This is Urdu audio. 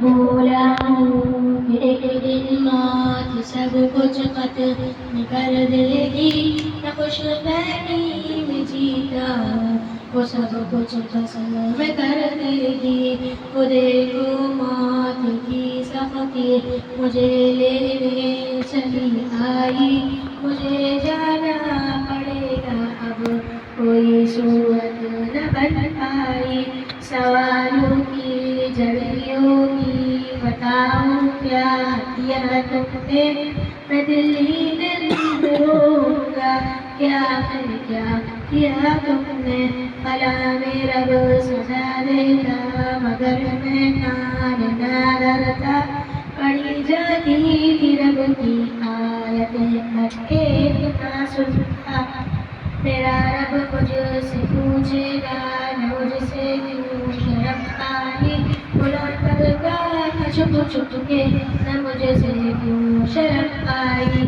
میں بولا ہوں کہ ایک دن موت سب کچھ ختم کر دے گی، نہ خوش فہمی میں جیتا ہوں وہ سب کچھ ختم کر دے گی۔ وہ دیکھو موت کی سختی مجھے لینے چلی آئی، مجھے جانا پڑے گا اب کوئی صورت نہ بن پائی۔ سوالوں کی جڑیوں کی بتاؤں کیا کیا تم نے، میں دل ہی دل روں گا کیا کیا تم نے۔ کلام رب سجا دیتا مگر میں کان نہ دھرتا، پڑھی جاتی تھی رب کی آیتیں ایک نہ سنتا۔ میرا رب مجھ سے پوچھے گا نہ مجھ سے کیوں شرم آئی، بلند کر گا چھپ چھپ کے نہ مجھ سے کیوں شرم آئی۔